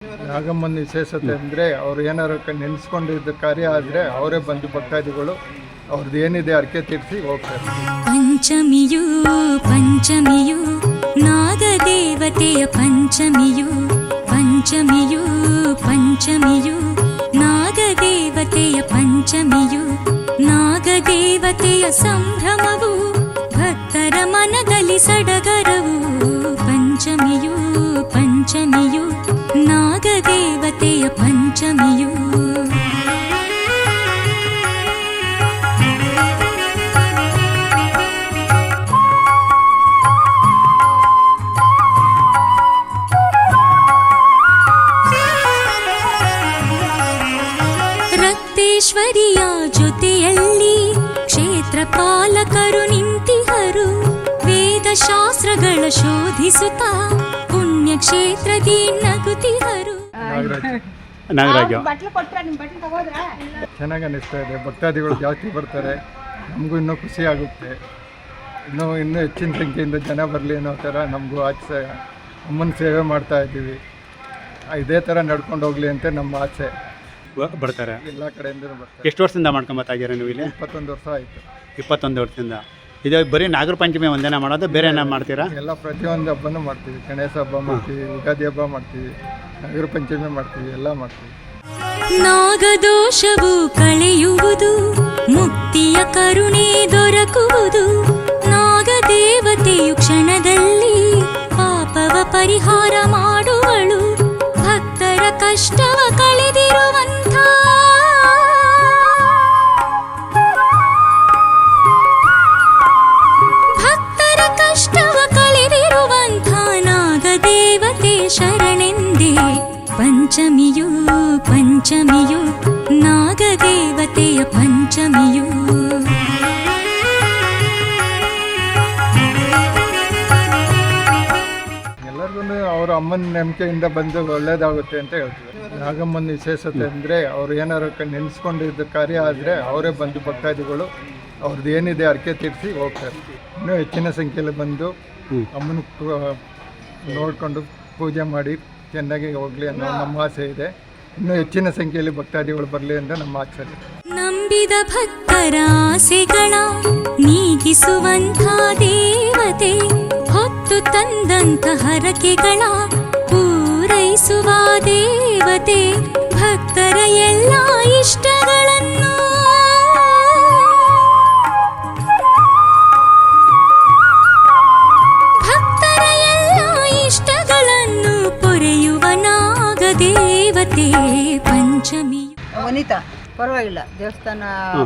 ನಾಗಮ್ಮನ ವಿಶೇಷತೆ ಅಂದರೆ ಅವ್ರು ಏನಾರು ನೆನೆಸ್ಕೊಂಡಿದ್ದ ಕಾರ್ಯ ಆದರೆ ಅವರೇ ಬಂದು ಭಕ್ತಾದಿಗಳು ಅವ್ರದ್ದು ಏನಿದೆ ಅರ್ಕೆ ತೀರಿಸಿ ಹೋಗ್ತಾರೆ. ಪಂಚಮಿಯು ಪಂಚಮಿಯು ನಾಗದೇವತೆಯ ಪಂಚಮಿಯು ಪಂಚಮಿಯು ಪಂಚಮಿಯು ನಾಗದೇವತೆಯ ಪಂಚಮಿಯು ನಾಗದೇವತೆಯ ಸಂಭ್ರಮವು ಭಕ್ತರ ಮನದಲ್ಲಿ ಸಡಗರವು ಪಂಚಮಿಯು ಪಂಚಮಿಯು ನಾಗದೇವತೆಯ ಪಂಚಮಿಯು. ರಕ್ತೇಶ್ವರಿಯ ಜೊತೆಯಲ್ಲಿ ಕ್ಷೇತ್ರ ಪಾಲಕರು ನಿಂತಿಹರು ವೇದಶಾಸ್ತ್ರಗಳ ಶೋಧಿಸುತ್ತಾ ಪುಣ್ಯಕ್ಷೇತ್ರದಿ ನಗುತ್ತಿಹರು. ನಾಗರಾಜ ಚೆನ್ನಾಗಿ ಅನ್ನಿಸ್ತಾ ಇದೆ. ಭಕ್ತಾದಿಗಳು ಜಾಸ್ತಿ ಬರ್ತಾರೆ, ನಮಗೂ ಇನ್ನೂ ಖುಷಿ ಆಗುತ್ತೆ. ಇನ್ನೂ ಹೆಚ್ಚಿನ ಸಂಖ್ಯೆಯಿಂದ ಜನ ಬರಲಿ ಅನ್ನೋ ಥರ ನಮಗೂ ಆಸೆ. ಅಮ್ಮನ ಸೇವೆ ಮಾಡ್ತಾ ಇದ್ದೀವಿ, ಇದೇ ಥರ ನಡ್ಕೊಂಡು ಹೋಗಲಿ ಅಂತ ನಮ್ಮ ಆಸೆ. ಬರ್ತಾರೆ ಎಲ್ಲ ಕಡೆಯಿಂದ ಬರ್ತಾರೆ. ಎಷ್ಟು ವರ್ಷದಿಂದ ಮಾಡ್ಕೊಂಬತ್ತಾ ಇದ್ದೀರಾ ನೀವು ಇಲ್ಲಿ? 21 ವರ್ಷ ಆಯಿತು. 21 ವರ್ಷದಿಂದ. ಇದು ಬರೀ ನಾಗರ ಪಂಚಮಿ ಒಂದೇನ ಮಾಡೋದು, ಬೇರೆ ಏನ ಮಾಡ್ತೀರಾ? ಎಲ್ಲ ಪ್ರತಿಯೊಂದು ಹಬ್ಬನೂ ಮಾಡ್ತೀವಿ. ಗಣೇಶ ಹಬ್ಬ ಮಾಡ್ತೀವಿ, ಯುಗಾದಿ ಹಬ್ಬ ಮಾಡ್ತೀವಿ, ನಾಗರ ಪಂಚಮಿ ಮಾಡ್ತೀವಿ, ಎಲ್ಲ ಮಾಡ್ತೀವಿ. ನಾಗದೋಷವು ಕಳೆಯುವುದು, ಮುಕ್ತಿಯ ಕರುಣೆ ದೊರಕುವುದು. ನಾಗದೇವತೆಯು ಕ್ಷಣದಲ್ಲಿ ಪಾಪವ ಪರಿಹಾರ ಮಾಡುವಳು. ಭಕ್ತರ ಕಷ್ಟವ ಕಳೆದಿರುವಂಥ ಭಕ್ತರ ಕಷ್ಟವ ಕಳೆದಿರುವಂಥ ನಾಗದೇವತೆ ಶರಣೆಂದೇ ಪಂಚಮಿಯು ಪಂಚಮಿಯು ನಾಗದೇವತೆಯ ಪಂಚಮಿಯು. ಎಲ್ಲರಿಗೂ ಅವ್ರ ಅಮ್ಮನ ನಂಬಿಕೆಯಿಂದ ಬಂದು ಒಳ್ಳೇದಾಗುತ್ತೆ ಅಂತ ಹೇಳ್ತೀವಿ. ನಾಗಮ್ಮನ ವಿಶೇಷತೆ ಅಂದರೆ ಅವ್ರು ಏನಾರು ನೆನೆಸ್ಕೊಂಡಿದ್ದ ಕಾರ್ಯ ಆದರೆ ಅವರೇ ಬಂದು ಭಕ್ತಾದಿಗಳು ಅವ್ರದ್ದು ಏನಿದೆ ಅರ್ಕೆ ತೀರಿಸಿ ಹೋಗ್ತಾರೆ. ಇನ್ನೂ ಹೆಚ್ಚಿನ ಸಂಖ್ಯೆಯಲ್ಲಿ ಬಂದು ಅಮ್ಮನ ನೋಡಿಕೊಂಡು ಪೂಜೆ ಮಾಡಿ ಚೆನ್ನಾಗಿ ಹೋಗಲಿ ಅನ್ನೋ ನಮ್ಮ ಆಸೆ ಇದೆ. ಇನ್ನೂ ಹೆಚ್ಚಿನ ಸಂಖ್ಯೆಯಲ್ಲಿ ಭಕ್ತಾದಿಗಳು ಬರಲಿ ಅಂತ ನಮ್ಮ ಆಸೆ. ನಂಬಿದ ಭಕ್ತರ ಆಸೆಗಳ ನೀಗಿಸುವಂಥ ದೇವತೆ, ಹೊತ್ತು ತಂದಂಥ ಹರಕೆಗಳ ಪೂರೈಸುವ ದೇವತೆ, ಭಕ್ತರ ಎಲ್ಲ ಇಷ್ಟಗಳನ್ನು ಭಕ್ತರ ಎಲ್ಲ ಇಷ್ಟಗಳನ್ನು ಪೊರೆಯುವ ನಾಗದೇವತೆ ಪಂಚಮಿ. ವನಿತಾ ಪರವಾಗಿಲ್ಲ, ದೇವಸ್ಥಾನ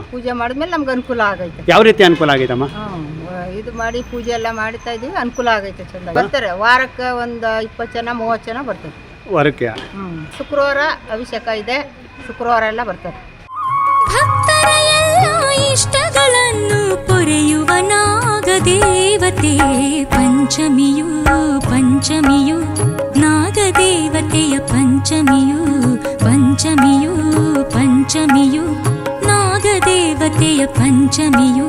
ಪೂಜೆ ಮಾಡಿದ್ಮೇಲೆ ನಮ್ಗೆ ಅನುಕೂಲ ಆಗೈತೆ. ಯಾವ ರೀತಿ ಅನುಕೂಲ ಆಗೈತಮ್ಮ? ಇದು ಮಾಡಿ ಪೂಜೆ ಎಲ್ಲ ಮಾಡ್ತಾ ಇದೀವಿ, ಅನುಕೂಲ ಆಗೈತೆ. ಚಂದ ಬರ್ತಾರೆ. ವಾರಕ್ಕೆ ಒಂದು 20 ಜನ 30 ಜನ ಬರ್ತಾರೆ ವಾರಕ್ಕೆ. ಶುಕ್ರವಾರ ಅಭಿಷೇಕ ಇದೆ, ಶುಕ್ರವಾರ ಎಲ್ಲ ಬರ್ತಾರೆ. ಭಕ್ತರ ಎಲ್ಲ ಇಷ್ಟಗಳನ್ನು ಪೊರೆಯುವ ನಾಗದೇವತೆ ಪಂಚಮಿಯು ಪಂಚಮಿಯು ನಾಗದೇವತೆಯ ಪಂಚಮಿಯು ಪಂಚಮಿಯು ಪಂಚಮಿಯು ನಾಗದೇವತೆಯ ಪಂಚಮಿಯು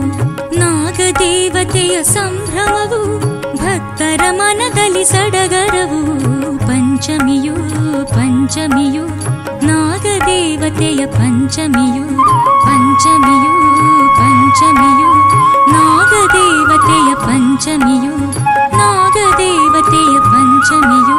ನಾಗದೇವತೆಯ ಸಂಭ್ರಮವು ಭಕ್ತರ ಮನದಲ್ಲಿ ಸಡಗರವು ಪಂಚಮಿಯು ಪಂಚಮಿಯು ನಾಗದೇವತೆಯ ಪಂಚಮಿಯು ಪಂಚಮಿಯು ಪಂಚಮಿಯು ನಾಗದೇವತೆಯ ಪಂಚಮಿಯು ನಾಗದೇವತೆಯ ಪಂಚಮಿಯು.